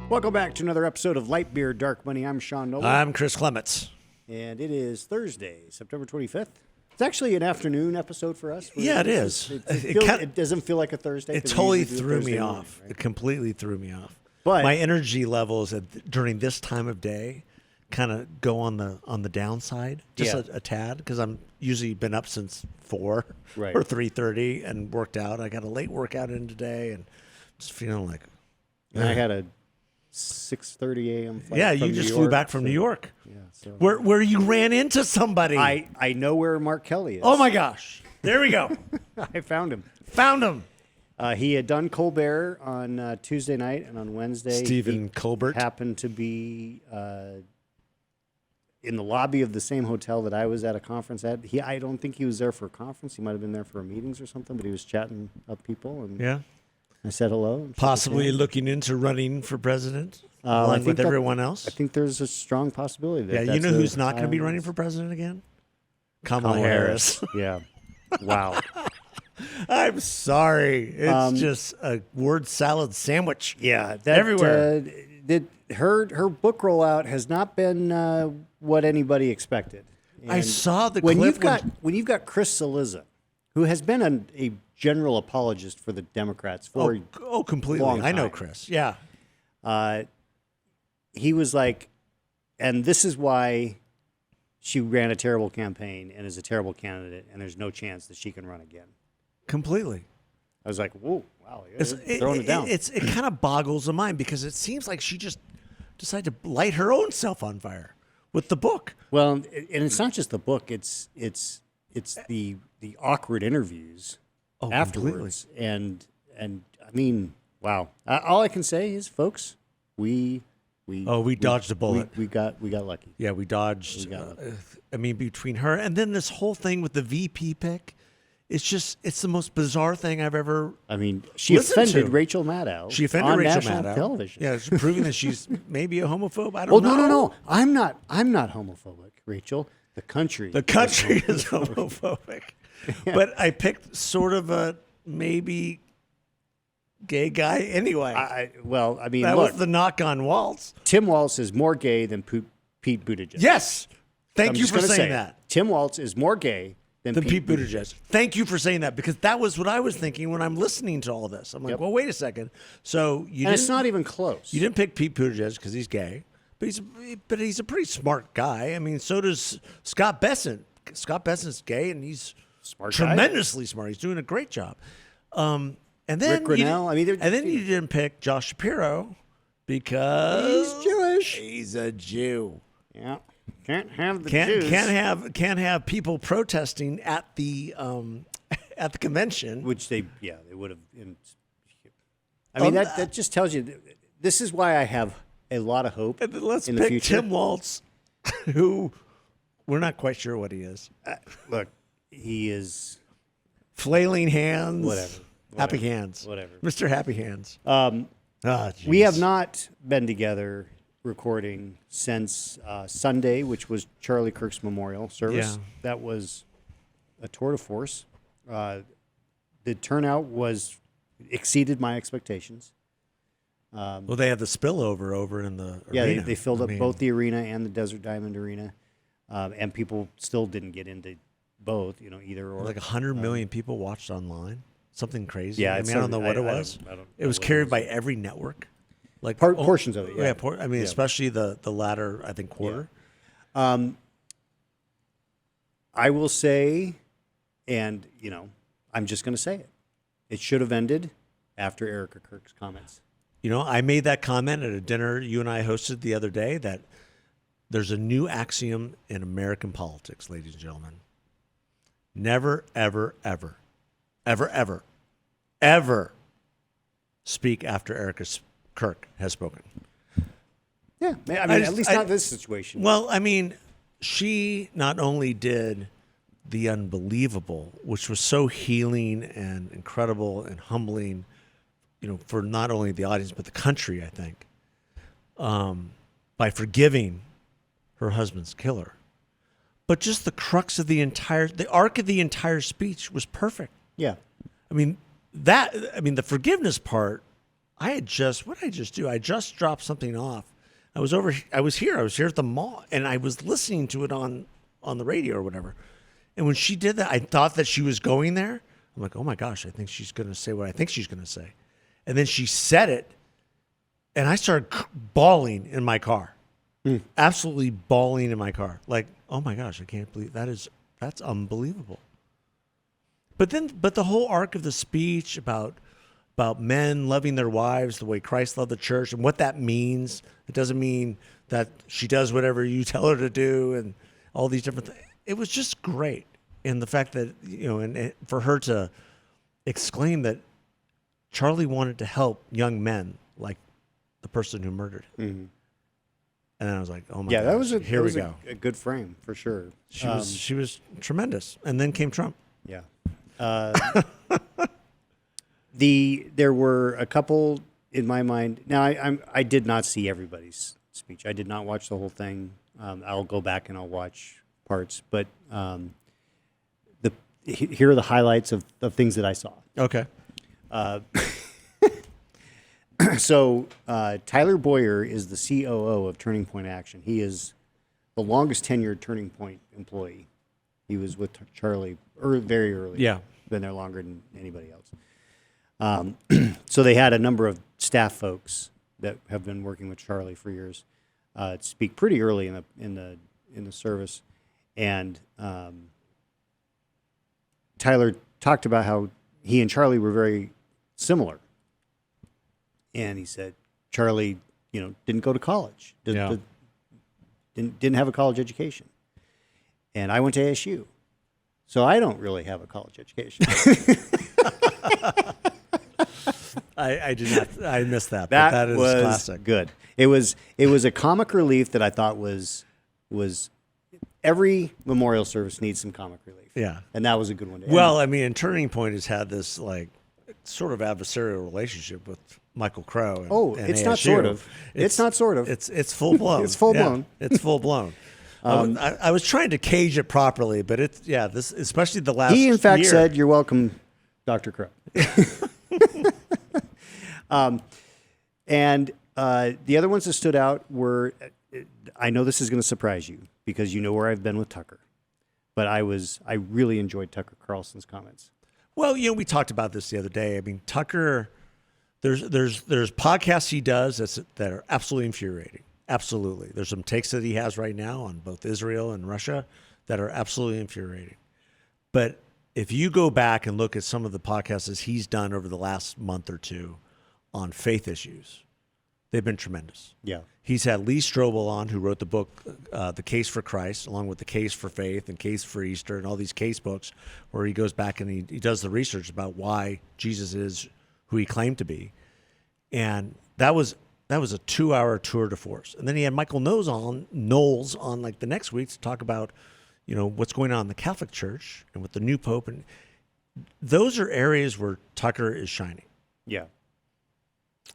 Welcome back to another episode of Light Beer Dark Money. I'm Sean Nolan. I'm Chris Clements. And it is Thursday, September 25th. It's actually an afternoon episode for us. Yeah, it is. It doesn't feel like a Thursday. It totally threw me off. Right? It completely threw me off. But my energy levels during this time of day kind of go on the downside, just a tad, because I'm usually been up since 4 right. or 3:30 and worked out. I got a late workout in today and just feeling like. And I had a 6:30 a.m. flight. Yeah, you just flew back from New York. Yeah, so. Where you ran into somebody. I know where Mark Kelly is. Oh my gosh! There we go. I found him. Found him. He had done Colbert on Tuesday night, and on Wednesday, Stephen Colbert happened to be in the lobby of the same hotel that I was at a conference at. I don't think he was there for a conference. He might have been there for meetings or something, but he was chatting up people. And yeah. I said hello. Possibly looking into running for president, along with everyone else. I think there's a strong possibility that. Yeah, you know who's not going to be running for president again? Kamala Harris. Yeah. Wow. I'm sorry. It's just a word salad sandwich. Yeah, everywhere. Her book rollout has not been what anybody expected. And I saw the when clip. When you've got Chris Cillizza, who has been a general apologist for the Democrats for completely. long time. I know Chris. Yeah. He was like, and this is why she ran a terrible campaign and is a terrible candidate, and there's no chance that she can run again. Completely. I was like, whoa, wow, throwing it down. It kind of boggles the mind because it seems like she just decided to light her own self on fire with the book. Well, and it's not just the book; it's the awkward interviews afterwards, and I mean, wow. All I can say is, folks, we dodged a bullet. We got lucky. Yeah, we dodged. I mean, between her and then this whole thing with the VP pick. It's the most bizarre thing I've ever. I mean, she offended Rachel Maddow. She offended on Rachel national Maddow. television. Yeah, she's proving that she's maybe a homophobe. I don't know. No. I'm not homophobic, Rachel. The country. The country is homophobic. Yeah. But I picked sort of a maybe gay guy anyway. That was the knock on Waltz. Tim Walz is more gay than Pete Buttigieg. Yes. Thank you for saying that. Tim Walz is more gay than Pete Buttigieg. Thank you for saying that, because that was what I was thinking when I'm listening to all this. I'm like, well, wait a second. So it's not even close. You didn't pick Pete Buttigieg because he's gay, but he's a pretty smart guy. I mean, so does Scott Bessent. Scott Bessent's gay, and he's tremendously smart. He's doing a great job. And then Rick Grinnell. You didn't pick Josh Shapiro because he's Jewish. He's a Jew. Yeah. Can't have the Jews. Can't have people protesting at the convention, which they would have. I mean that just tells you this is why I have a lot of hope in the future. Let's pick Tim Walz, who we're not quite sure what he is. Look, he is flailing hands, whatever. Happy hands, whatever. Mr. Happy Hands. We have not been together recording since Sunday, which was Charlie Kirk's memorial service. Yeah. That was a tour de force. The turnout exceeded my expectations. Well, they had the spillover over in the arena. Yeah, they filled up both the arena and the Desert Diamond Arena, and people still didn't get into both. Either or. Like 100 million people watched online. Something crazy. Yeah, I don't know what it was. It was carried by every network. Like portions of it, yeah. Especially the latter, I think, quarter. Yeah. I will say, and I'm just going to say it. It should have ended after Erika Kirk's comments. I made that comment at a dinner you and I hosted the other day that there's a new axiom in American politics, ladies and gentlemen. Never, ever, ever, ever, ever, ever speak after Erika Kirk has spoken. Yeah, at least not this situation. Well, I mean, she not only did the unbelievable, which was so healing and incredible and humbling, for not only the audience but the country, I think, by forgiving her husband's killer. But just the crux of the arc of the entire speech was perfect. Yeah. The forgiveness part, what did I just do? I just dropped something off. I was here at the mall, and I was listening to it on the radio or whatever. And when she did that, I thought that she was going there. I'm like, oh my gosh, I think she's going to say what I think she's going to say. And then she said it, and I started bawling in my car. Absolutely bawling in my car. Like, oh my gosh, I can't believe that's unbelievable. But the whole arc of the speech about men loving their wives the way Christ loved the church and what that means. It doesn't mean that she does whatever you tell her to do and all these different things. It was just great. And the fact that, and for her to exclaim that Charlie wanted to help young men like the person who murdered him. Mm-hmm. And then I was like, oh my God. Yeah, here we go. A good frame for sure. She was tremendous. And then came Trump. Yeah. There were a couple in my mind. Now I did not see everybody's speech. I did not watch the whole thing. I'll go back and I'll watch parts, but here are the highlights of things that I saw. Okay. So Tyler Boyer is the COO of Turning Point Action. He is the longest tenured Turning Point employee. He was with Charlie very early. Yeah. Been there longer than anybody else. So they had a number of staff folks that have been working with Charlie for years speak pretty early in the service, and Tyler talked about how he and Charlie were very similar. And he said, Charlie, didn't go to college, didn't have a college education, and I went to ASU, so I don't really have a college education. I did not. I missed that. That, but that is was classic. Good. It was a comic relief that I thought was every memorial service needs some comic relief. Yeah, and that was a good one. Well, I mean, and Turning Point has had this sort of adversarial relationship with Michael Crow. And it's ASU. not sort of. It's not sort of. It's full blown. It's full blown. Yeah, it's full blown. I was trying to cage it properly, but this especially the last. He in fact year. said, "You're welcome, Dr. Crow." And the other ones that stood out were, I know this is going to surprise you because you know where I've been with Tucker, but I really enjoyed Tucker Carlson's comments. Well, we talked about this the other day. I mean, Tucker, there's podcasts he does that are absolutely infuriating. Absolutely. There's some takes that he has right now on both Israel and Russia that are absolutely infuriating. But if you go back and look at some of the podcasts he's done over the last month or two on faith issues, they've been tremendous. Yeah. He's had Lee Strobel on, who wrote the book, The Case for Christ, along with The Case for Faith and Case for Easter and all these case books where he goes back and he does the research about why Jesus is who he claimed to be. And that was a 2-hour tour de force. And then he had Michael Knowles on like the next week to talk about, what's going on in the Catholic Church and with the new Pope. And those are areas where Tucker is shining. Yeah.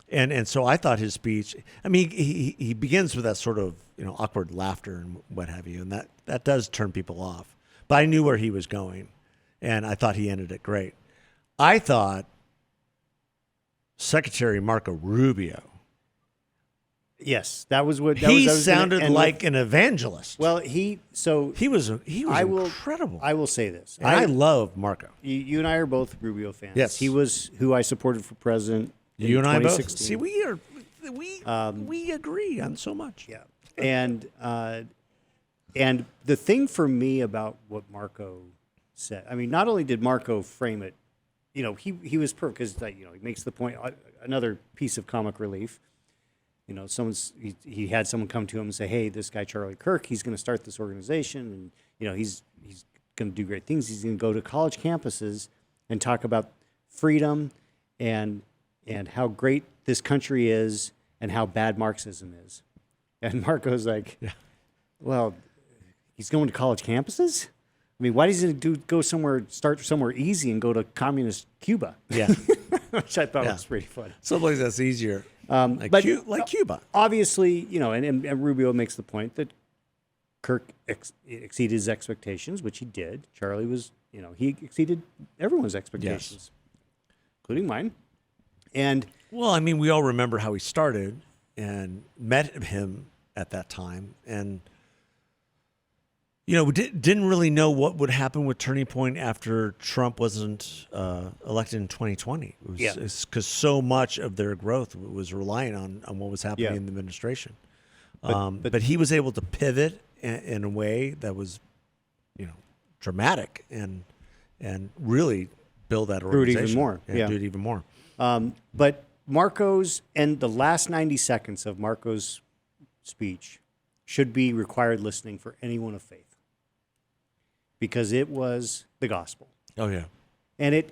And so I thought his speech, I mean, he begins with that sort of, awkward laughter and what have you. And that does turn people off. But I knew where he was going. And I thought he ended it great. I thought Secretary Marco Rubio. Yes, that was what he sounded like an evangelist. Well, he was incredible. I will say this. And I love Marco. You and I are both Rubio fans. Yes. He was who I supported for president. You and I both. 2016. See, we agree on so much. Yeah. And the thing for me about what Marco said, I mean, not only did Marco frame it, he was perfect because he makes the point. Another piece of comic relief. He had someone come to him and say, "Hey, this guy Charlie Kirk, he's going to start this organization, and he's going to do great things. He's going to go to college campuses and talk about freedom and how great this country is and how bad Marxism is." And Marco's like, "Well, he's going to college campuses? I mean, why does he start somewhere easy and go to communist Cuba?" Yeah. Which I thought was pretty funny. Someplace that's easier. But Cuba. Obviously, and Rubio makes the point that Kirk exceeded his expectations, which he did. Charlie was, he exceeded everyone's expectations, including mine. And Well, I mean, we all remember how he started and met him at that time. And, we didn't really know what would happen with Turning Point after Trump wasn't elected in 2020. It's because so much of their growth was relying on what was happening in the administration. But he was able to pivot in a way that was, dramatic and really build that organization. Do it even more. Do it even more. But Marco's and the last 90 seconds of Marco's speech should be required listening for anyone of faith, because it was the gospel. Oh yeah, and it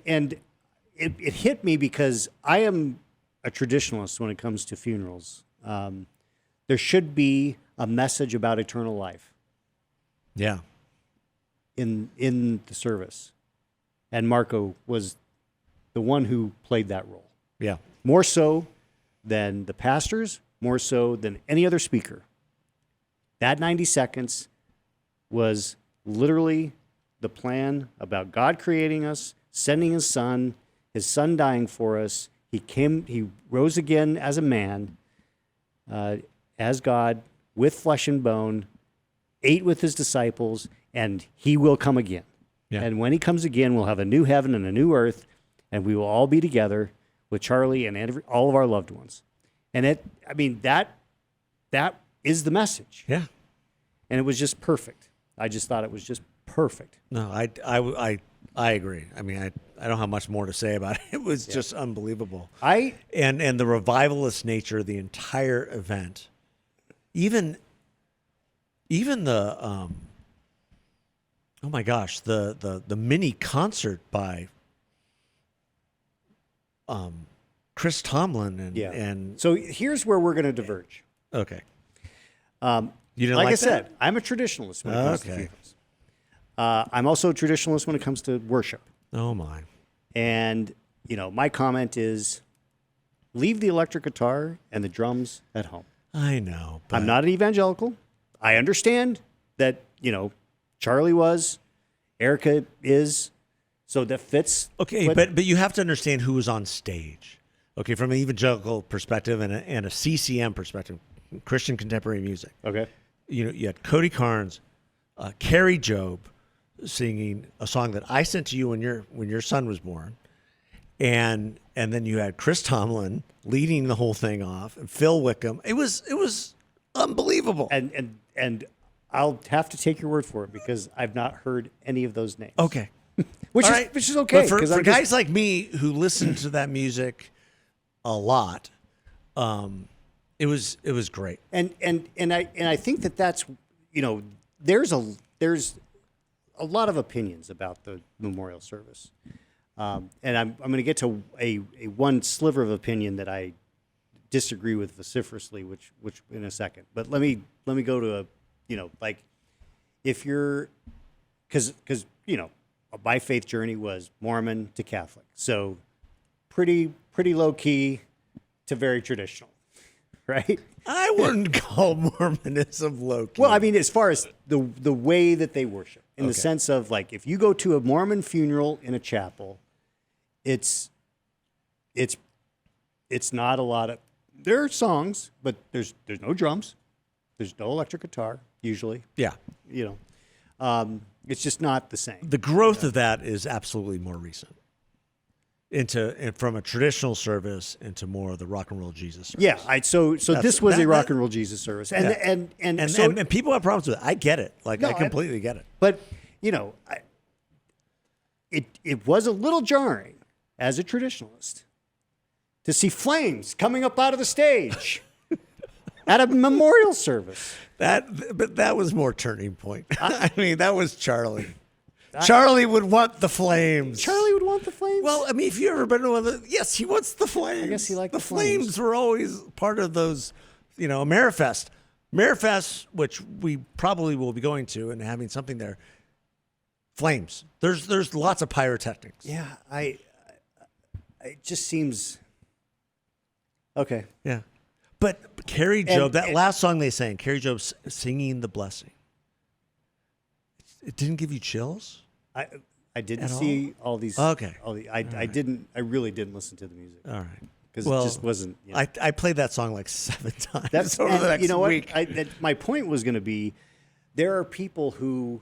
hit me because I am a traditionalist when it comes to funerals. There should be a message about eternal life. Yeah, in the service, and Marco was the one who played that role. Yeah. More so than the pastors, more so than any other speaker. That 90 seconds was literally the plan about God creating us, sending his son dying for us. He rose again as a man, as God, with flesh and bone, ate with his disciples, and he will come again. Yeah. And when he comes again, we'll have a new heaven and a new earth, and we will all be together with Charlie and all of our loved ones. And that is the message. Yeah. And it was just perfect. I just thought it was just perfect. No, I agree. I mean, I don't have much more to say about it. It was just unbelievable. And the revivalist nature of the entire event, even the oh my gosh, the mini concert by Chris Tomlin and so here's where we're going to diverge. Okay. You didn't like I that? said, I'm a traditionalist when it comes to funerals. I'm also a traditionalist when it comes to worship. Oh my. And my comment is, leave the electric guitar and the drums at home. I know. But I'm not an evangelical. I understand that Charlie was, Erika is. So that fits. Okay, but you have to understand who was on stage. Okay, from an evangelical perspective and a CCM perspective, Christian contemporary music. Okay. You had Cody Carnes, Carrie Job singing a song that I sent to you when your son was born, and then you had Chris Tomlin leading the whole thing off, and Phil Wickham. It was unbelievable. And I'll have to take your word for it because I've not heard any of those names. Okay. Which is okay. But for guys like me who listen to that music a lot, it was great. And I think that's there's a lot of opinions about the memorial service, and I'm going to get to a one sliver of opinion that I disagree with vociferously, which in a second. But let me go to if you're because my faith journey was Mormon to Catholic. So pretty low key to very traditional, right? I wouldn't call Mormonism low key. Well, I mean, as far as the way that they worship, in the sense of if you go to a Mormon funeral in a chapel, it's not a lot of, there are songs, but there's no drums. There's no electric guitar usually. Yeah. It's just not the same. The growth of that is absolutely more recent. From a traditional service into more of the rock and roll Jesus service. Yeah, so this was a rock and roll Jesus service, and people have problems with it. I get it. I completely get it. But it was a little jarring as a traditionalist to see flames coming up out of the stage at a memorial service. But that was more Turning Point. I mean, that was Charlie. Charlie would want the flames. Charlie would want the flames? Well, I mean, if you ever been to one of the, yes, he wants the flames. I guess he liked the flames. Were always part of those, Amerifest. Amerifest, which we probably will be going to and having something there. Flames. There's lots of pyrotechnics. Yeah, it just seems okay. Yeah. But Carrie Job, that last song they sang, Carrie Job singing the blessing. It didn't give you chills? I didn't see all these. Okay. I really didn't listen to the music. All right. because it just wasn't. You know. I played that song like 7 times That's over the next you know week. what? My point was going to be, there are people who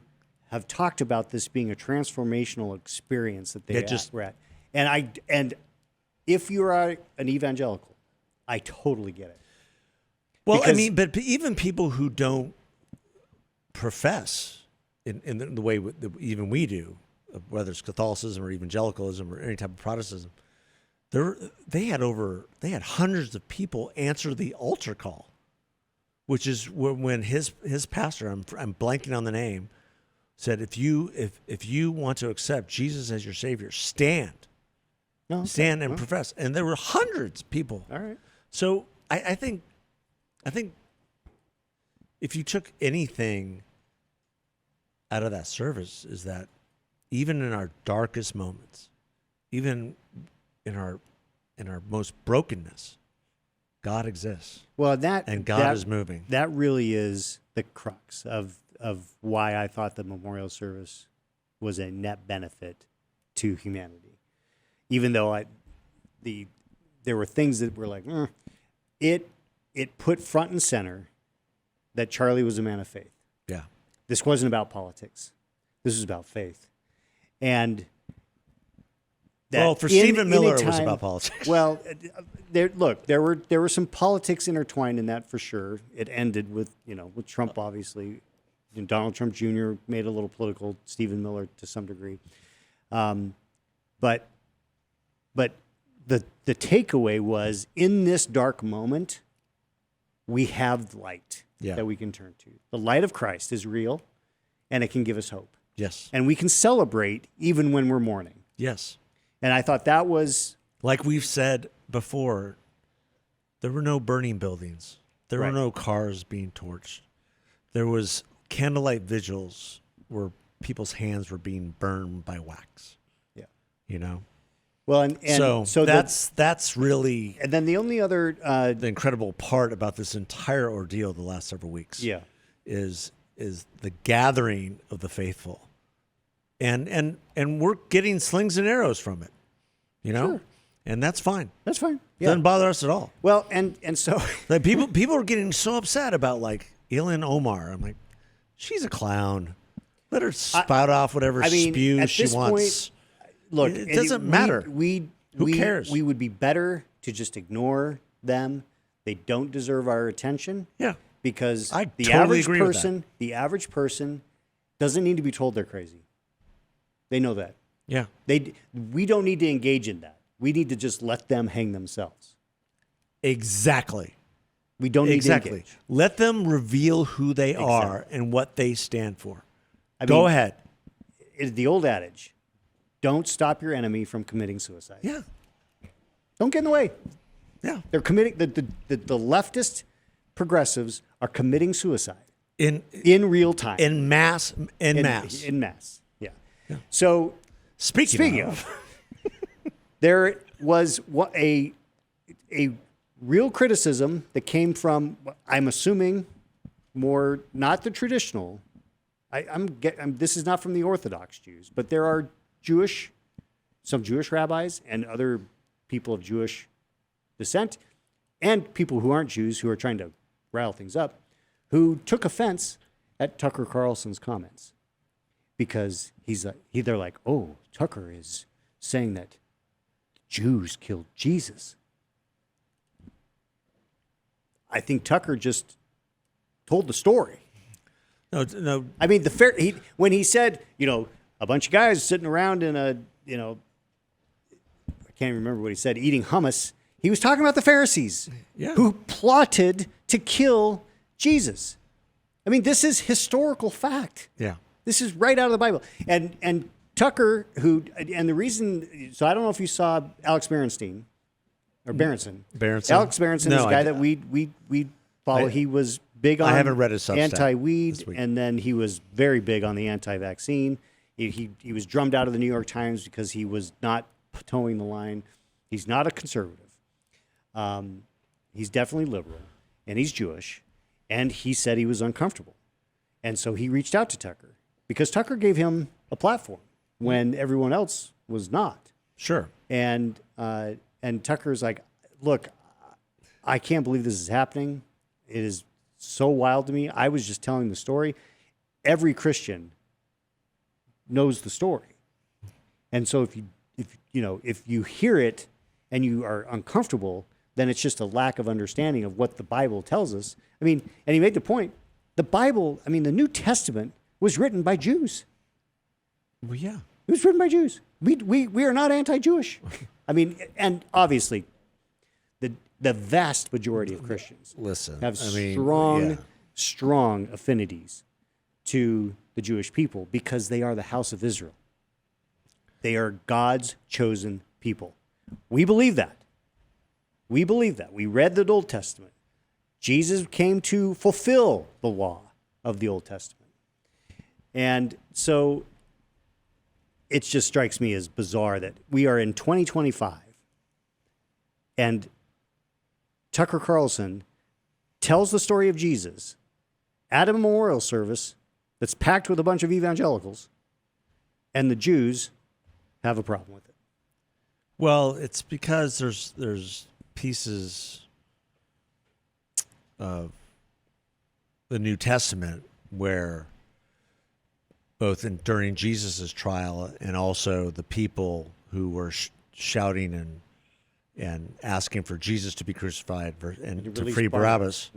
have talked about this being a transformational experience that we're at, and if you're an evangelical, I totally get it. Well, Because- I mean, but even people who don't profess in the way that even we do, whether it's Catholicism or evangelicalism or any type of Protestantism, they had hundreds of people answer the altar call, which is when his pastor, I'm blanking on the name, said, if you want to accept Jesus as your Savior, stand and profess. And there were hundreds of people. All right. So I think if you took anything out of that service, is that even in our darkest moments, even in our most brokenness, God exists. Well, God is moving. That really is the crux of why I thought the memorial service was a net benefit to humanity. Even though there were things that were like, it put front and center that Charlie was a man of faith. Yeah. This wasn't about politics. This was about faith. And for Stephen Miller, it was about politics. Well, there were some politics intertwined in that for sure. It ended with Trump, obviously. Donald Trump Jr. made a little political. Stephen Miller to some degree. But the takeaway was, in this dark moment, we have light that we can turn to. The light of Christ is real, and it can give us hope. Yes. And we can celebrate even when we're mourning. Yes. And I thought that was... Like we've said before, there were no burning buildings. There were no cars being torched. There was candlelight vigils where people's hands were being burned by wax. Yeah. You know? Well, and so that's really... And then the only other... the incredible part about this entire ordeal the last several weeks is the gathering of the faithful. And we're getting slings and arrows from it, you know? Sure. And that's fine. That's fine. Yeah. Doesn't bother us at all. Well, and so... Like people are getting so upset about, like, Ilhan Omar. I'm like, she's a clown. Let her spout off whatever spews she wants. Point, look, it doesn't matter. Who cares? We would be better to just ignore them. They don't deserve our attention. Yeah. Because I the totally average agree person, the average person doesn't need to be told they're crazy. They know that. Yeah. We don't need to engage in that. We need to just let them hang themselves. Exactly. We don't need to engage. Let them reveal who they are and what they stand for. Go ahead. It's the old adage, don't stop your enemy from committing suicide. Yeah. Don't get in the way. Yeah. They're committing, the leftist progressives are committing suicide in real time. In mass. In mass. Yeah. So speaking of there was a real criticism that came from, I'm assuming, more not the traditional. This is not from the Orthodox Jews, but there are some Jewish rabbis and other people of Jewish descent, and people who aren't Jews who are trying to rile things up, who took offense at Tucker Carlson's comments, because they're like, oh, Tucker is saying that Jews killed Jesus. I think Tucker just told the story. No. I mean, when he said, a bunch of guys sitting around in I can't remember what he said, eating hummus, he was talking about the Pharisees who plotted to kill Jesus. I mean, this is historical fact. Yeah. This is right out of the Bible. And Tucker, and the reason, so I don't know if you saw Alex Berenstein, or Berenson. Alex Berenson is a guy that we follow. He was big on I haven't read his Substack anti-weed, and then he was very big on the anti-vaccine. He was drummed out of the New York Times because he was not towing the line. He's not a conservative. He's definitely liberal, and he's Jewish, and he said he was uncomfortable. And so he reached out to Tucker because Tucker gave him a platform when everyone else was not. Sure. And Tucker's like, look, I can't believe this is happening. It is so wild to me. I was just telling the story. Every Christian knows the story. And so if you hear it and you are uncomfortable, then it's just a lack of understanding of what the Bible tells us. I mean, and he made the point, the Bible, I mean, the New Testament was written by Jews. Well, yeah. It was written by Jews. We are not anti-Jewish. I mean, and obviously, the vast majority of Christians have strong affinities to the Jewish people because they are the house of Israel. They are God's chosen people. We believe that. We believe that. We read the Old Testament. Jesus came to fulfill the law of the Old Testament. And so it just strikes me as bizarre that we are in 2025 and Tucker Carlson tells the story of Jesus at a memorial service that's packed with a bunch of evangelicals, and the Jews have a problem with it. Well, it's because there's pieces of the New Testament where both during Jesus' trial and also the people who were shouting and asking for Jesus to be crucified and to free Barabbas,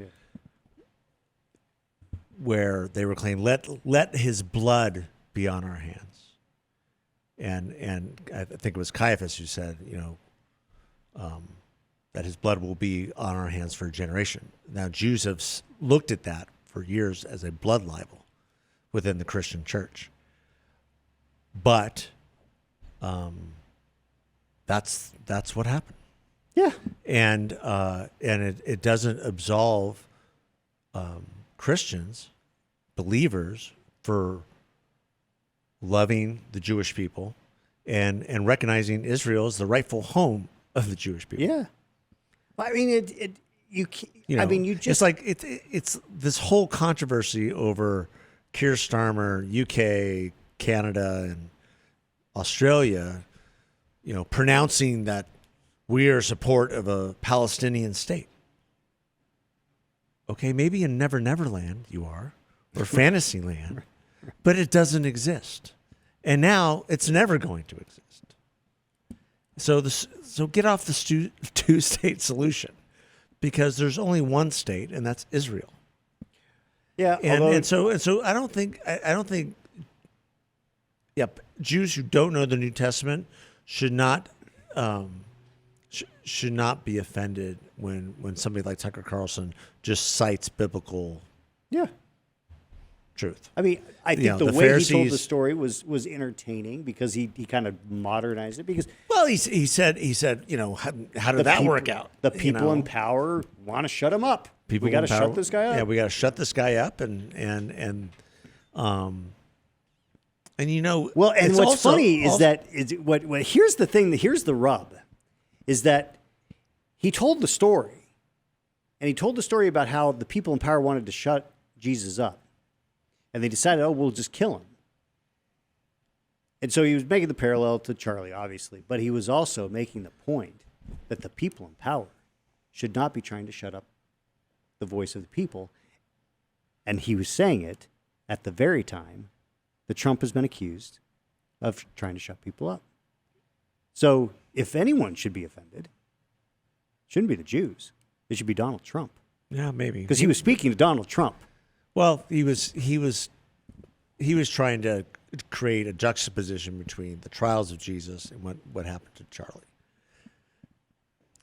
where they were claiming, let his blood be on our hands. And I think it was Caiaphas who said, that his blood will be on our hands for a generation. Now, Jews have looked at that for years as a blood libel within the Christian church. But that's what happened. Yeah. And it doesn't absolve Christians, believers, for loving the Jewish people and recognizing Israel as the rightful home of the Jewish people. Yeah. I mean, it's like it's this whole controversy over Keir Starmer, UK, Canada, and Australia, pronouncing that we are in support of a Palestinian state. Okay, maybe in Never Never Land you are, or Fantasyland, but it doesn't exist. And now it's never going to exist. So get off the two-state solution, because there's only one state, and that's Israel. Yeah, and so I don't think Jews who don't know the New Testament should not be offended when somebody like Tucker Carlson just cites biblical truth. I mean, I think the way he told the story was entertaining because he kind of modernized it. Because he said how did that work out? The people in power want to shut him up. We got to shut this guy up. Yeah, we got to shut this guy up and Well, and what's funny is that here's the thing. Here's the rub, is that he told the story, and he told the story about how the people in power wanted to shut Jesus up. And they decided, we'll just kill him. And so he was making the parallel to Charlie, obviously, but he was also making the point that the people in power should not be trying to shut up the voice of the people. And he was saying it at the very time that Trump has been accused of trying to shut people up. So if anyone should be offended, it shouldn't be the Jews. It should be Donald Trump. Yeah, maybe. Because he was speaking to Donald Trump. Well, he was trying to create a juxtaposition between the trials of Jesus and what happened to Charlie.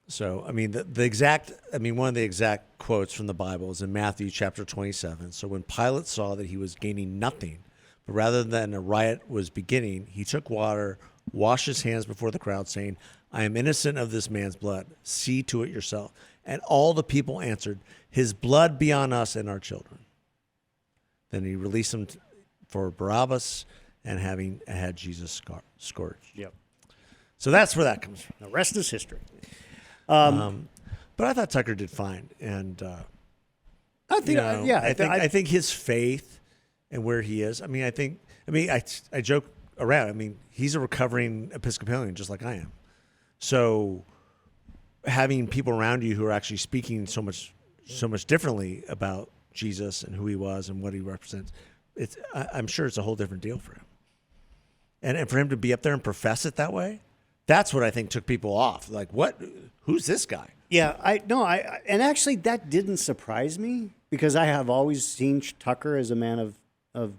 So, I mean, one of the exact quotes from the Bible is in Matthew chapter 27. So when Pilate saw that he was gaining nothing, but rather than a riot was beginning, he took water, washed his hands before the crowd, saying, I am innocent of this man's blood. See to it yourself. And all the people answered, his blood be on us and our children. Then he released him for Barabbas, and having had Jesus scourged. Yep. So that's where that comes from. The rest is history. But I thought Tucker did fine, and I think his faith and where he is. I joke around. I mean, he's a recovering Episcopalian, just like I am. So having people around you who are actually speaking so much differently about Jesus and who he was and what he represents, I'm sure it's a whole different deal for him. And for him to be up there and profess it that way, that's what I think took people off. Like, what? Who's this guy? Yeah, and actually that didn't surprise me because I have always seen Tucker as a man of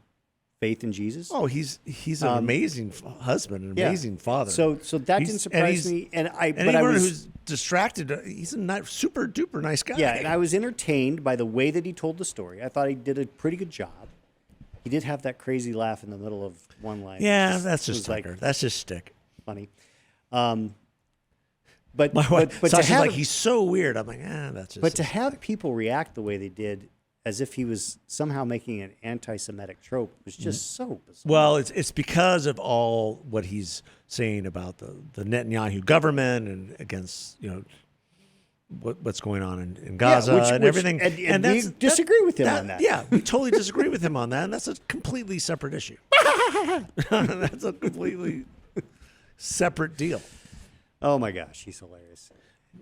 faith in Jesus. Oh, he's an amazing husband, an amazing father. So that didn't surprise me. And anyone who's distracted, he's a super duper nice guy. Yeah, and I was entertained by the way that he told the story. I thought he did a pretty good job. He did have that crazy laugh in the middle of one line. Yeah, that's just Tucker. That's just stick. Funny. But my wife, but to have, like, he's so weird. I'm like, that's just. But to have people react the way they did, as if he was somehow making an anti-Semitic trope, was just so bizarre. Well, it's because of all what he's saying about the Netanyahu government and against what's going on in Gaza and everything. And we disagree with him on that. Yeah, we totally disagree with him on that, and that's a completely separate issue. That's a completely separate deal. Oh my gosh, he's hilarious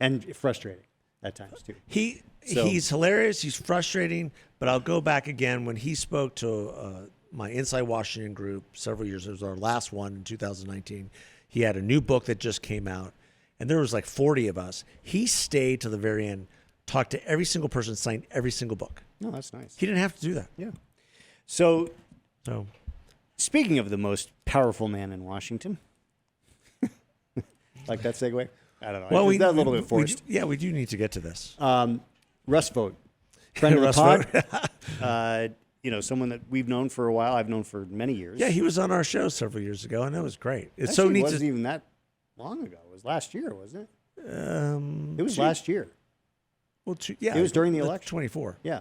and frustrating at times too. He's hilarious. He's frustrating. But I'll go back again when he spoke to my Inside Washington group several years. It was our last one in 2019. He had a new book that just came out, and there was like 40 of us. He stayed to the very end, talked to every single person, signed every single book. No, that's nice. He didn't have to do that. Yeah. So speaking of the most powerful man in Washington, like that segue? I don't know. Well, that a little bit forced. We do need to get to this. Russ Vogt, friend of the pod. Someone that we've known for a while. I've known for many years. Yeah, he was on our show several years ago, and it was great. It's Actually, so neat. It wasn't even that long ago. It was last year, wasn't it? It was last year. Well, yeah, it was during the election. 24. Yeah.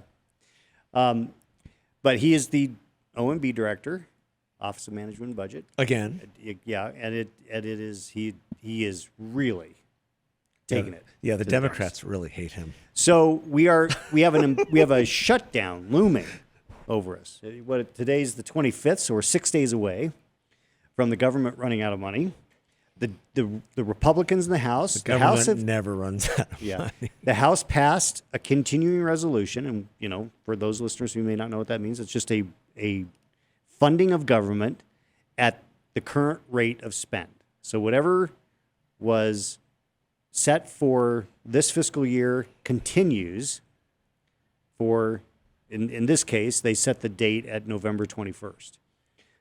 But he is the OMB director, Office of Management and Budget. Again. Yeah, and it is he is really taking it. Yeah, the Democrats really hate him. So we have a shutdown looming over us. Today's the 25th, so we're 6 days away from the government running out of money. The Republicans in the House, the government never runs out of money. The House passed a continuing resolution, and for those listeners who may not know what that means, it's just a funding of government at the current rate of spend. So whatever was set for this fiscal year continues for, in this case, they set the date at November 21st.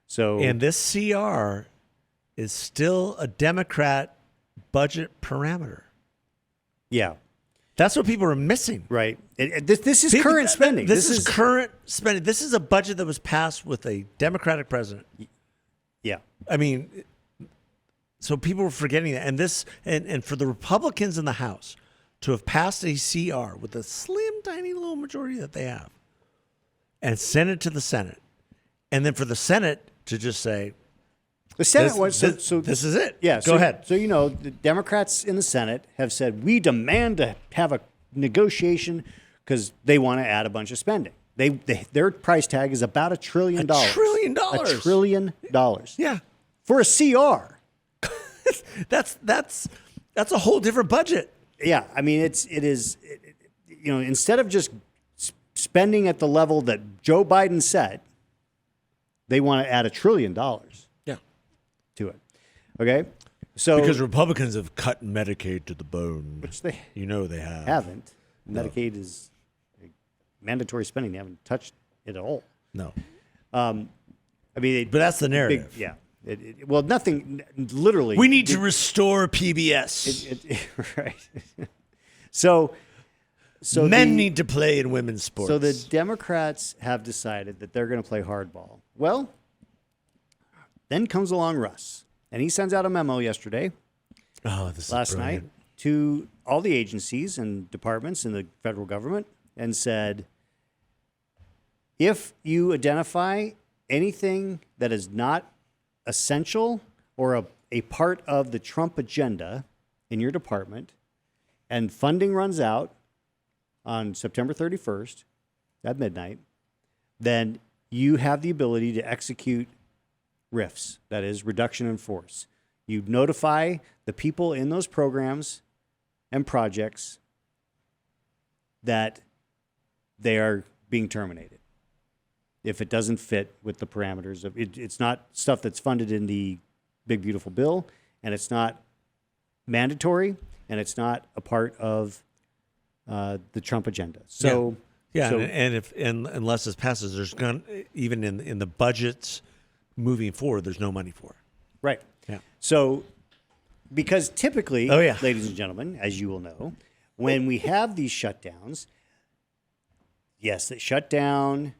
So, and this CR is still a Democrat budget parameter. Yeah. That's what people are missing. Right. This is current spending. This is current spending. This is a budget that was passed with a Democratic president. Yeah. I mean, so people were forgetting that. And for the Republicans in the House to have passed a CR with a slim, tiny little majority that they have and send it to the Senate, and then for the Senate to just say, the Senate this is it. Yeah. Go ahead. So, the Democrats in the Senate have said, we demand to have a negotiation because they want to add a bunch of spending. Their price tag is about $1 trillion. $1 trillion. $1 trillion. Yeah. For a CR. That's a whole different budget. Yeah. I mean, it is, instead of just spending at the level that Joe Biden set, they want to add $1 trillion. Yeah. To it. Okay. So because Republicans have cut Medicaid to the bone, which they they have. Haven't. No. Medicaid is mandatory spending. They haven't touched it at all. No. But that's the narrative. Well, nothing. Literally, we need to restore PBS. Right. So men need to play in women's sports. So the Democrats have decided that they're going to play hardball. Well, then comes along Russ, and he sends out a memo yesterday. Last night to all the agencies and departments in the federal government, and said, if you identify anything that is not essential or a part of the Trump agenda in your department, and funding runs out on September 31st at midnight, then you have the ability to execute RIFs, that is, reduction in force. You notify the people in those programs and projects that they are being terminated if it doesn't fit with the parameters of it. It's not stuff that's funded in the big beautiful bill, and it's not mandatory, and it's not a part of the Trump agenda. So unless this passes, there's going even in the budgets moving forward, there's no money for it. Right. Yeah. So because typically, Oh, yeah. ladies and gentlemen, as you will know, when we have these shutdowns, yes, they shut down.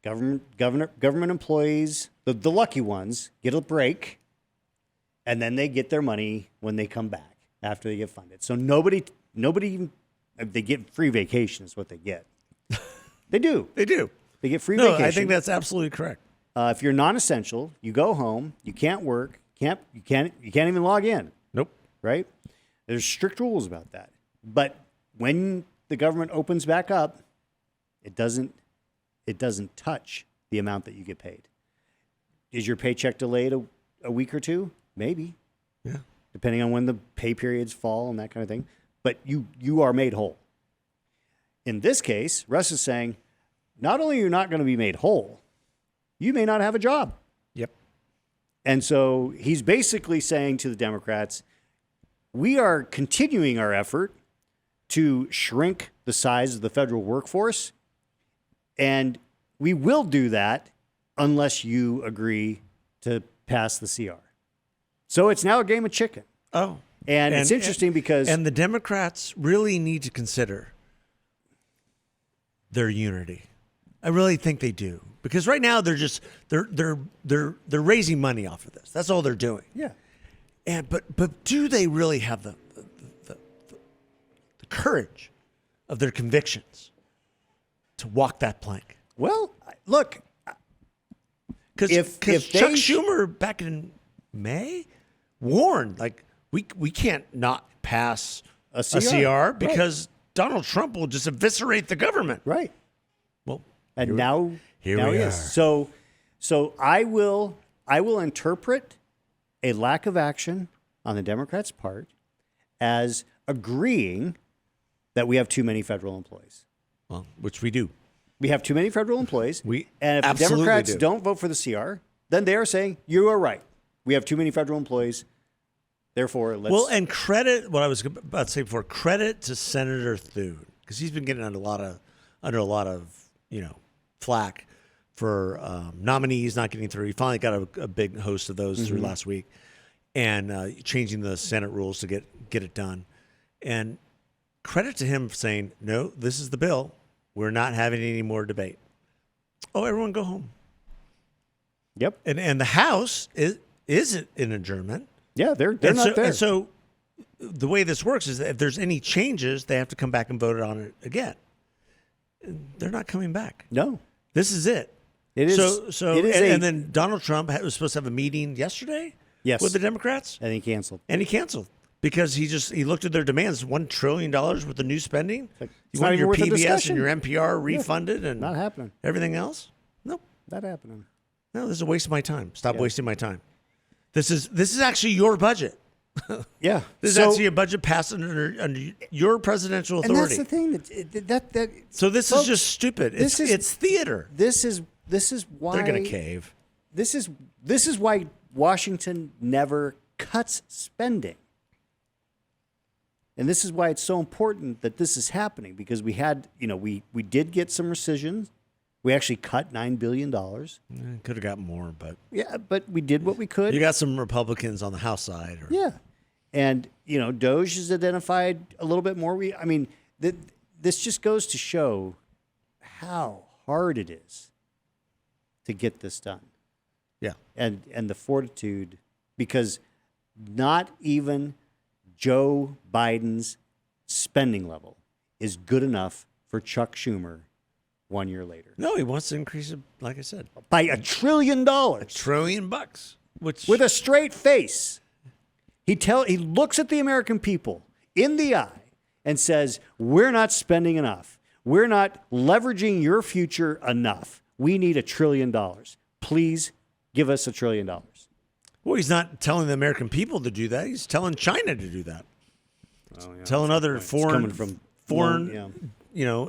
Government employees, the lucky ones, get a break, and then they get their money when they come back after they get funded. So nobody even, they get free vacation is what they get. They do. They do. They get free vacation. I think that's absolutely correct. If you're non-essential, you go home. You can't work. You can't even log in. Nope. Right? There's strict rules about that. But when the government opens back up, it doesn't touch the amount that you get paid. Is your paycheck delayed a week or two? Maybe. Yeah. Depending on when the pay periods fall and that kind of thing. But you are made whole. In this case, Russ is saying, not only are you not going to be made whole, you may not have a job. Yep. And so he's basically saying to the Democrats, we are continuing our effort to shrink the size of the federal workforce, and we will do that unless you agree to pass the CR. So it's now a game of chicken. Oh. And it's interesting because... And the Democrats really need to consider their unity. I really think they do. Because right now they're raising money off of this. That's all they're doing. Yeah. And but do they really have the courage of their convictions to walk that plank? Well, look, because Chuck Schumer back in May warned, like, we can't not pass a CR because Donald Trump will just eviscerate the government. Right. Well, and now he is. So I will interpret a lack of action on the Democrats' part as agreeing that we have too many federal employees. Well, which we do. We have too many federal employees. And if the Democrats don't vote for the CR, then they are saying, you are right. We have too many federal employees. Therefore, let's... Well, and credit, what I was about to say before, credit to Senator Thune, because he's been getting under a lot of flack for nominees not getting through. He finally got a big host of those through last week, and changing the Senate rules to get it done. And credit to him for saying, no, this is the bill. We're not having any more debate. Oh, everyone go home. Yep. And the House is in adjournment. Yeah, they're not there. And so the way this works is that if there's any changes, they have to come back and vote on it again. They're not coming back. No. This is it. It is. And then Donald Trump was supposed to have a meeting yesterday with the Democrats. And he canceled. Because he looked at their demands, $1 trillion worth of new spending. You not want even your worth a PBS discussion. and your NPR refunded and not happening. Everything else? Nope. Not happening. No, this is a waste of my time. Stop wasting my time. This is actually your budget. Yeah. This is actually a budget passed under your presidential authority. And that's the thing. So this is just stupid. It's theater. This is why they're going to cave. This is why Washington never cuts spending. And this is why it's so important that this is happening, because we had, we did get some rescissions. We actually cut $9 billion. Could have got more, but... Yeah, but we did what we could. You got some Republicans on the House side. Yeah. And, DOJ is identified a little bit more. This just goes to show how hard it is to get this done. Yeah. And the fortitude, because not even Joe Biden's spending level is good enough for Chuck Schumer 1 year later. No, he wants to increase it, like I said, by $1 trillion. $1 trillion, which with a straight face. He looks at the American people in the eye and says, "We're not spending enough. We're not leveraging your future enough. We need $1 trillion. Please give us $1 trillion." Well, he's not telling the American people to do that. He's telling China to do that. telling other It's coming foreign from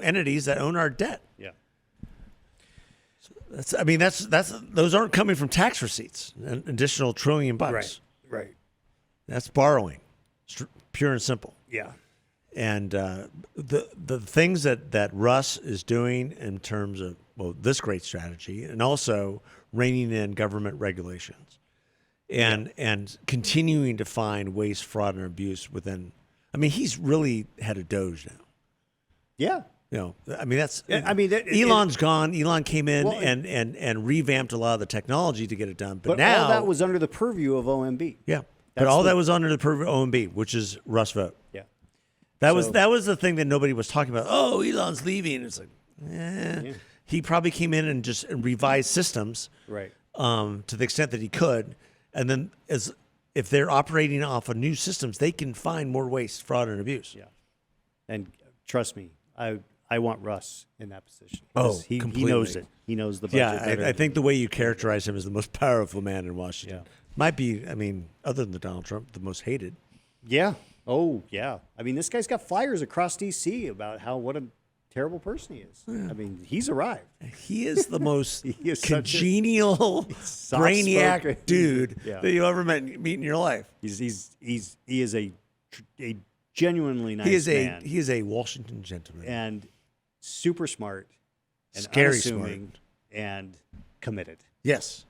entities that own our debt. Yeah. Those aren't coming from tax receipts. An additional $1 trillion. Right. That's borrowing, pure and simple. Yeah. And the things that Russ is doing in terms of this great strategy, and also reining in government regulations, and continuing to find waste, fraud, and abuse within. I mean, he's really had a doge now. Yeah. Elon's gone. Elon came in and revamped a lot of the technology to get it done. But now all that was under the purview of OMB. Yeah. That was under the purview of OMB, which is Russ vote. Yeah. That was the thing that nobody was talking about. Oh, Elon's leaving. It's like, yeah. He probably came in and just revised systems, right? To the extent that he could, and then if they're operating off of new systems, they can find more waste, fraud, and abuse. Yeah. And trust me, I want Russ in that position. He knows it. He knows the budget. Yeah, I think the way you characterize him as the most powerful man in Washington might be. I mean, other than Donald Trump, the most hated. Yeah. Oh, yeah. I mean, this guy's got flyers across D.C. about what a terrible person he is. Yeah. I mean, he's arrived. He is the most congenial, brainiac dude that you ever meet in your life. He is a genuinely nice man. He is a Washington gentleman. And super smart and scary unassuming smart. And committed. Yes.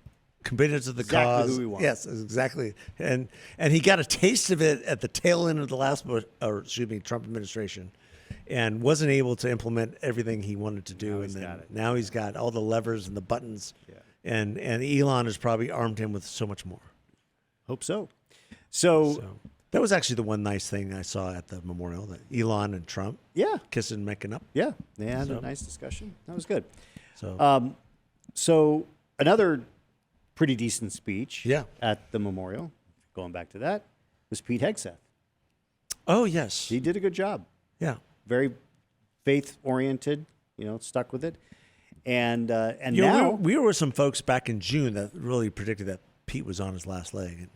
Committed to the cause. Who we want. Yes, exactly. And he got a taste of it at the tail end of the last Trump administration, and wasn't able to implement everything he wanted to do. Now he's got all the levers and the buttons. Yeah. And Elon has probably armed him with so much more. Hope so. So that was actually the one nice thing I saw at the memorial, that Elon and Trump kissing and making up. Yeah. They had a nice discussion. That was good. So another pretty decent speech at the memorial, going back to that, was Pete Hegseth. Oh, yes. He did a good job. Yeah. Very faith-oriented, stuck with it. And now... We were with some folks back in June that really predicted that Pete was on his last leg. And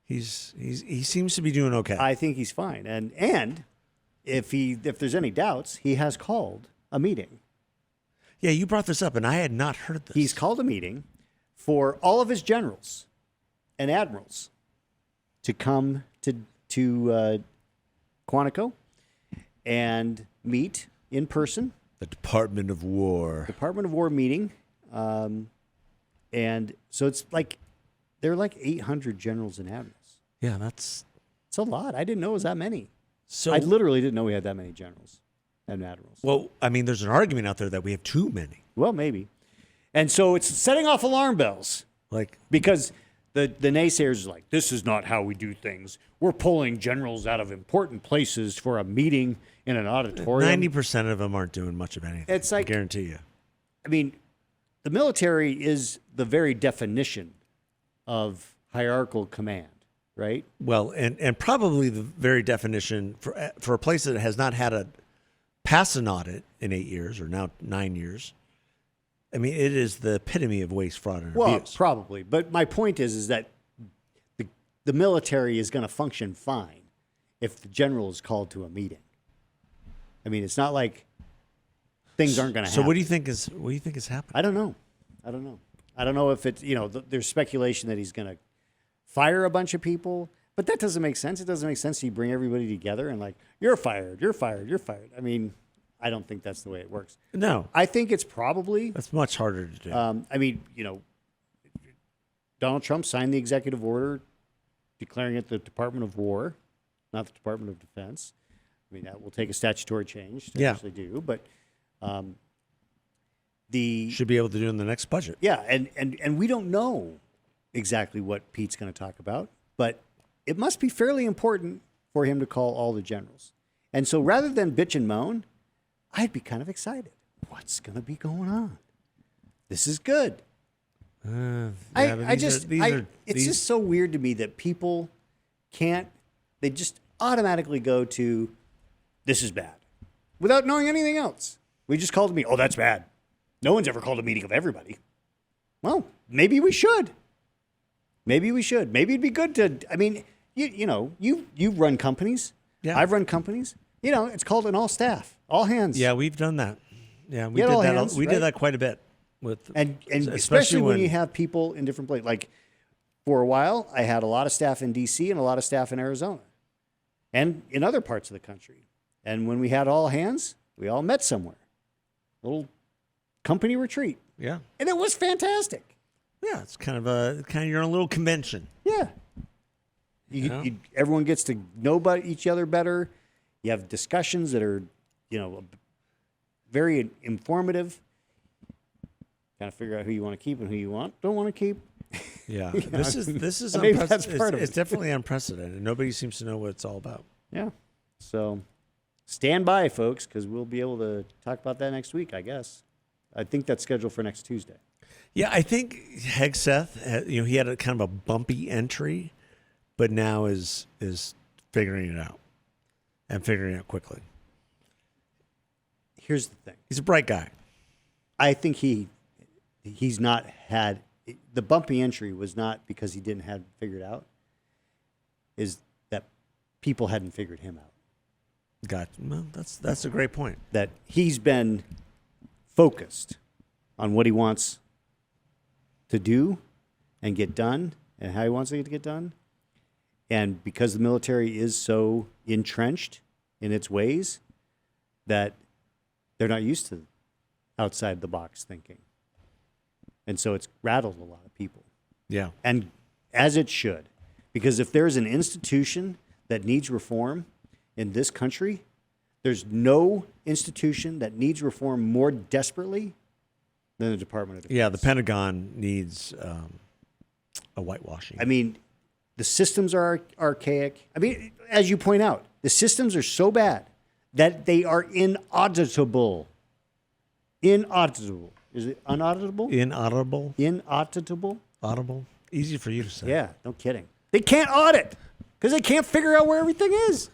he seems to be doing okay. I think he's fine. And if there's any doubts, he has called a meeting. Yeah, you brought this up, and I had not heard this. He's called a meeting for all of his generals and admirals to come to Quantico and meet in person. The Department of War meeting. And so it's like, there are like 800 generals and admirals. Yeah, it's a lot. I didn't know it was that many. So I literally didn't know we had that many generals and admirals. Well, I mean, there's an argument out there that we have too many. Well, maybe. And so it's setting off alarm bells. Because the naysayers are like, this is not how we do things. We're pulling generals out of important places for a meeting in an auditorium. 90% of them aren't doing much of anything. It's like, I guarantee you. I mean, the military is the very definition of hierarchical command, right? Well, and probably the very definition for a place that has not had pass an audit in 8 years, or now 9 years. I mean, it is the epitome of waste, fraud, and abuse. Well, probably. But my point is that the military is going to function fine if the general is called to a meeting. I mean, it's not like things aren't going to happen. So what do you think is happening? I don't know. I don't know if it's, there's speculation that he's going to fire a bunch of people, but that doesn't make sense. It doesn't make sense you bring everybody together and you're fired, you're fired, you're fired. I mean, I don't think that's the way it works. No. I think it's probably... That's much harder to do. I mean, Donald Trump signed the executive order declaring it the Department of War, not the Department of Defense. I mean, that will take a statutory change to actually do, but should be able to do in the next budget. Yeah, and we don't know exactly what Pete's going to talk about, but it must be fairly important for him to call all the generals. And so rather than bitch and moan, I'd be kind of excited. What's going to be going on? This is good. It's just so weird to me that people they just automatically go to, this is bad, without knowing anything else. We just called a meeting. Oh, that's bad. No one's ever called a meeting of everybody. Well, maybe we should. Maybe it'd be good to, I mean, you run companies. Yeah. I've run companies. It's called an all staff, all hands. Yeah, we've done that. Yeah, we You did had all that. hands, We right? did that quite a bit with, And especially when you have people in different places. Like for a while, I had a lot of staff in D.C. and a lot of staff in Arizona and in other parts of the country. And when we had all hands, we all met somewhere. Little company retreat. Yeah. And it was fantastic. Yeah, it's kind of your own little convention. Yeah. Everyone gets to know about each other better. You have discussions that are, very informative. Kind of figure out who you want to keep and who you don't want to keep. Yeah, this is maybe that's part of it. It's definitely unprecedented. Nobody seems to know what it's all about. Yeah. So stand by, folks, because we'll be able to talk about that next week, I guess. I think that's scheduled for next Tuesday. Yeah, I think Hegseth, he had a kind of a bumpy entry, but now is figuring it out and figuring it out quickly. Here's the thing. He's a bright guy. I think he's not had the bumpy entry was not because he didn't have it figured out. Is that people hadn't figured him out. Well, that's a great point. That he's been focused on what he wants to do and get done and how he wants it to get done. And because the military is so entrenched in its ways that they're not used to outside the box thinking. And so it's rattled a lot of people. Yeah. And as it should. Because if there's an institution that needs reform in this country, there's no institution that needs reform more desperately than the Department of Defense. Yeah, the Pentagon needs a whitewashing. I mean, the systems are archaic. I mean, as you point out, the systems are so bad that they are inauditable. Inauditable. Is it unauditable? Inaudible. Inauditable? Audible. Easy for you to say. Yeah, no kidding. They can't audit because they can't figure out where everything is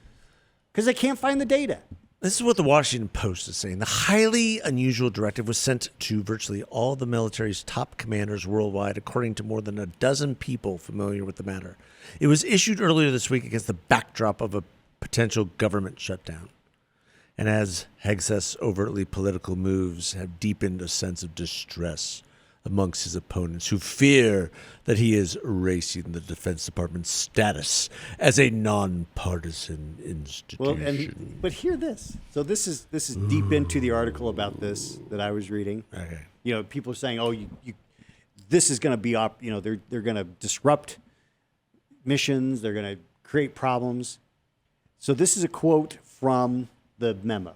because they can't find the data. This is what the Washington Post is saying. The highly unusual directive was sent to virtually all the military's top commanders worldwide, according to more than a dozen people familiar with the matter. It was issued earlier this week against the backdrop of a potential government shutdown. And as Hegseth's overtly political moves have deepened a sense of distress amongst his opponents who fear that he is erasing the Defense Department's status as a nonpartisan institution. But hear this. So this is deep into the article about this that I was reading. Okay. People are saying, "Oh, this is going to be they're going to disrupt missions. They're going to create problems." So this is a quote from the memo.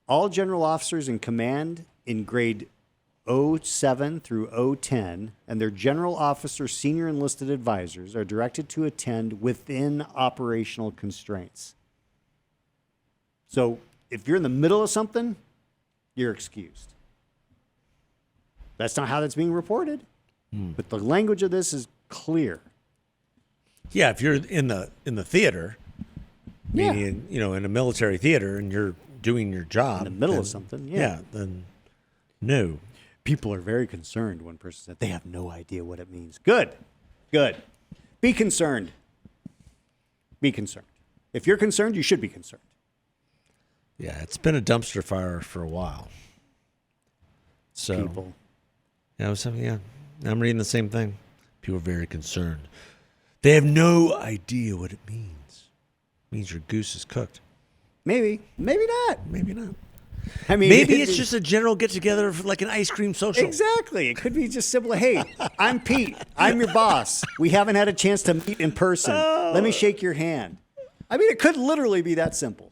All general officers in command in grade 07 through 010 and their general officer senior enlisted advisors are directed to attend within operational constraints. So if you're in the middle of something, you're excused. That's not how that's being reported. But the language of this is clear. Yeah, if you're in the theater, meaning in a military theater, and you're doing your job In the middle of something, then no. People are very concerned. One person said they have no idea what it means. Good. Be concerned. Be concerned. If you're concerned, you should be concerned. Yeah, it's been a dumpster fire for a while. So People. I'm reading the same thing. People are very concerned. They have no idea what it means. It means your goose is cooked. Maybe not. Maybe not. I mean, maybe it's just a general get-together for like an ice cream social. Exactly. It could be just simple. Hey, I'm Pete. I'm your boss. We haven't had a chance to meet in person. Let me shake your hand. I mean, it could literally be that simple.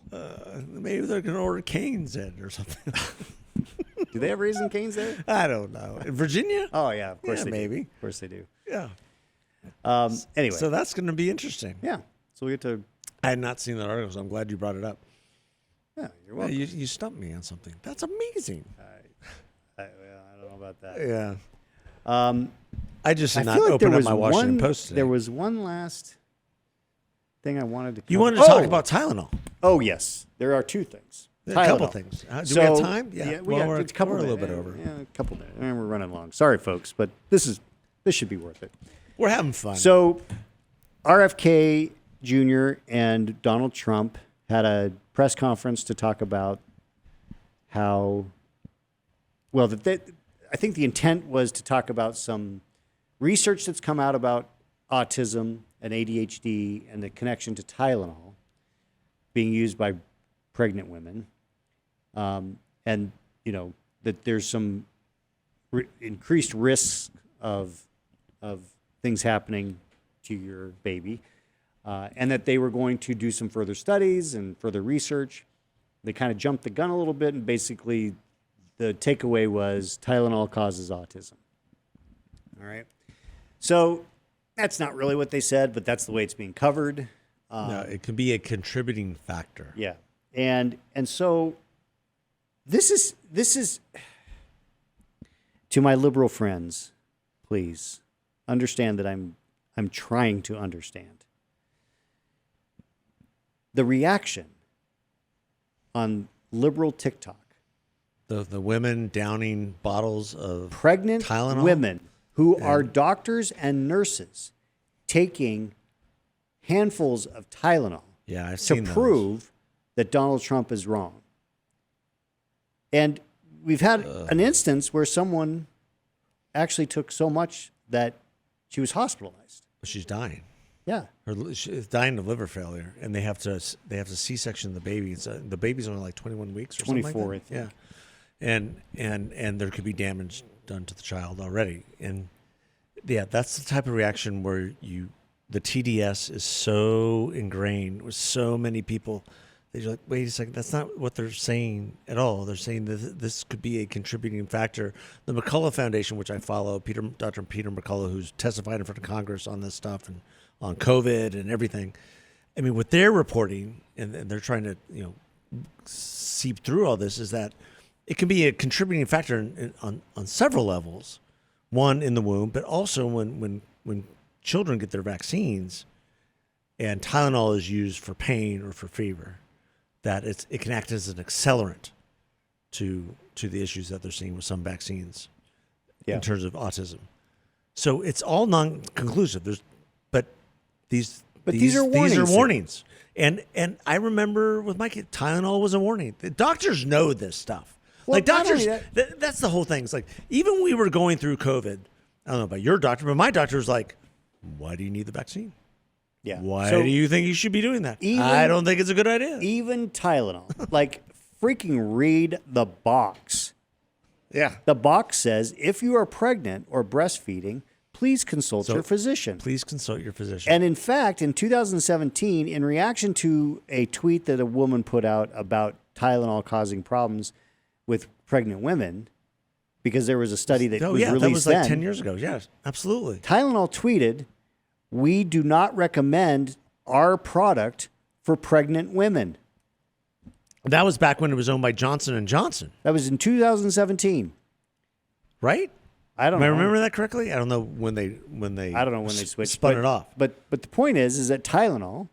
Maybe they're going to order Cane's in or something. Do they have Raising Cane's there? I don't know. In Virginia? Oh, yeah. Of course they maybe. do. Of course they do. Yeah. Anyway. So that's going to be interesting. Yeah. So we get to... I had not seen that article, so I'm glad you brought it up. Yeah, you're welcome. You stumped me on something. That's amazing. I don't know about that. Yeah. I just did not feel like open there up was my Washington one, Post today. There was one last thing I wanted to cover. You wanted to talk about Tylenol. Oh, yes. There are two things. A couple things. Do we have time? Yeah, we're a couple a little minutes. bit over. Yeah, a couple minutes. And we're running long. Sorry, folks, but this should be worth it. We're having fun. So RFK Jr. and Donald Trump had a press conference to talk about how, well, I think the intent was to talk about some research that's come out about autism and ADHD and the connection to Tylenol being used by pregnant women. And, that there's some increased risks of things happening to your baby, and that they were going to do some further studies and further research. They kind of jumped the gun a little bit, and basically the takeaway was Tylenol causes autism. All right. So that's not really what they said, but that's the way it's being covered. No, it can be a contributing factor. Yeah. And so this is to my liberal friends, please understand that I'm trying to understand. The reaction on liberal TikTok, The women downing bottles of pregnant Tylenol? women who are doctors and nurses taking handfuls of Tylenol Yeah, I've to seen those. prove that Donald Trump is wrong. And we've had an instance where someone actually took so much that she was hospitalized. She's dying. Yeah. She's dying of liver failure, and they have to C-section the baby. The baby's only like 21 weeks or 24, something I like that. think. Yeah, and there could be damage done to the child already. And yeah, that's the type of reaction where the TDS is so ingrained with so many people. They're like, wait a second, that's not what they're saying at all. They're saying that this could be a contributing factor. The McCullough Foundation, which I follow, Dr. Peter McCullough, who's testified in front of Congress on this stuff and on COVID and everything. I mean, what they're reporting, and they're trying to seep through all this, is that it can be a contributing factor on several levels. One, in the womb, but also when children get their vaccines and Tylenol is used for pain or for fever, that it can act as an accelerant to the issues that they're seeing with some vaccines in terms of autism. So it's all non-conclusive. But these are warnings. And I remember with my kid, Tylenol was a warning. The doctors know this stuff. Well, like doctors, that's the whole thing. It's like, even when we were going through COVID, I don't know about your doctor, but my doctor was like, why do you need the vaccine? Yeah. Why do you think you should be doing that? Even, I don't think it's a good idea. Even Tylenol. Like, freaking read the box. Yeah. The box says, if you are pregnant or breastfeeding, please consult your physician. Please consult your physician. And in fact, in 2017, in reaction to a tweet that a woman put out about Tylenol causing problems with pregnant women, because there was a study that was released that was like then, 10 years ago. Yes, absolutely. Tylenol tweeted, "We do not recommend our product for pregnant women." That was back when it was owned by Johnson & Johnson. That was in 2017. Right? I don't Am I know. remember that correctly? I don't know when they I don't know when they switched. spun it off. But the point is that Tylenol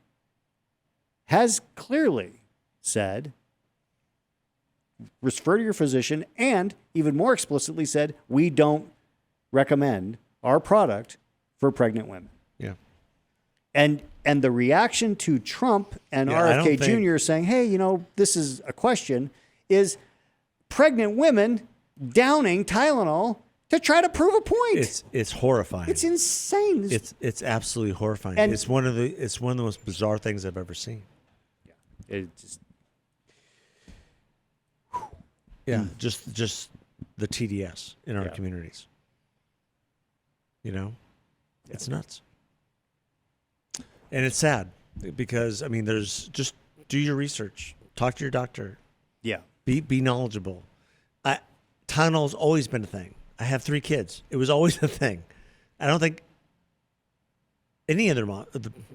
has clearly said, refer to your physician, and even more explicitly said, we don't recommend our product for pregnant women. Yeah. And the reaction to Trump and RFK Jr. saying, hey, this is a question, is pregnant women downing Tylenol to try to prove a point. It's horrifying. It's insane. It's absolutely horrifying. And it's one of the most bizarre things I've ever seen. Yeah. It just Yeah, just the TDS in our communities. It's nuts. And it's sad because, there's just do your research, talk to your doctor. Yeah. Be knowledgeable. Tylenol's always been a thing. I have 3 kids. It was always a thing. I don't think any of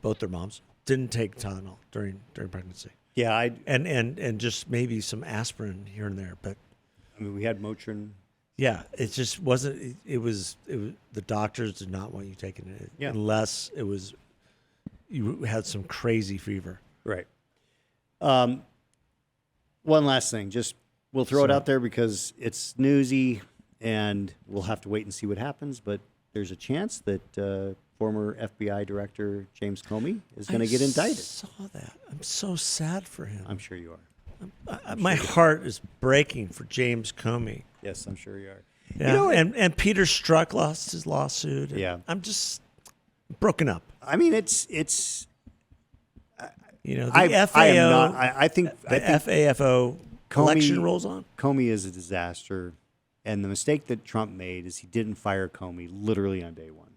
both their moms didn't take Tylenol during pregnancy. Yeah, and just maybe some aspirin here and there, but we had Motrin. Yeah, it just wasn't. It was the doctors did not want you taking it unless it was you had some crazy fever. Right. One last thing, just we'll throw it out there because it's newsy, and we'll have to wait and see what happens. But there's a chance that former FBI director James Comey is going to get indicted. I saw that. I'm so sad for him. I'm sure you are. My heart is breaking for James Comey. Yes, I'm sure you are. Yeah. You know, and Peter Strzok lost his lawsuit. Yeah. I'm just broken up. I mean, it's the FAO. I am not. I think FAFO election rolls on. Comey is a disaster, and the mistake that Trump made is he didn't fire Comey literally on day one.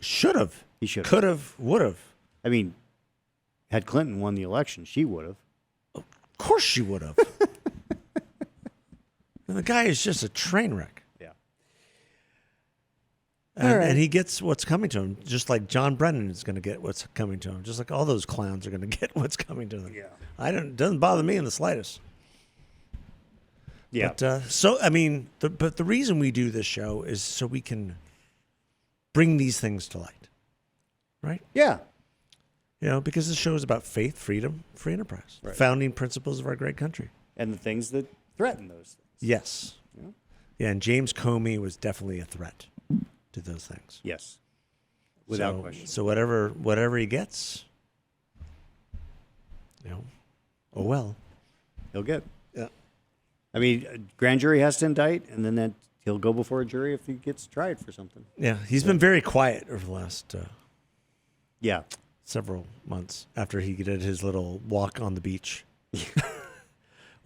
Should have. He should have. Could have. Would have. I mean, had Clinton won the election, she would have. Of course she would have. And the guy is just a train wreck. Yeah. And he gets what's coming to him, just like John Brennan is going to get what's coming to him, just like all those clowns are going to get what's coming to them. Yeah. It doesn't bother me in the slightest. Yeah. But but the reason we do this show is so we can bring these things to light, right? Yeah. Because this show is about faith, freedom, free enterprise, Right. founding principles of our great country. And the things that threaten those things. Yes. Yeah. Yeah, and James Comey was definitely a threat to those things. Yes. Without question. So whatever he gets, oh well. He'll get. Yeah. I mean, a grand jury has to indict, and then he'll go before a jury if he gets tried for something. Yeah, he's been very quiet over the last Yeah. several months after he did his little walk on the beach.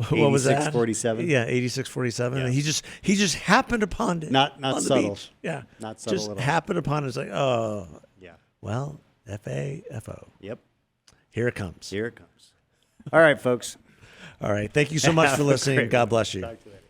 What was that? 86-47? Yeah, 86-47. Yeah. And he just happened upon it. Not on the subtle. beach. Yeah. Not subtle just at all. happened upon it. It's like, oh, Yeah. well, FAFO. Yep. Here it comes. Here it comes. All right, folks. All right. Thank you so much for listening. Great God one. bless you. Talk to you later.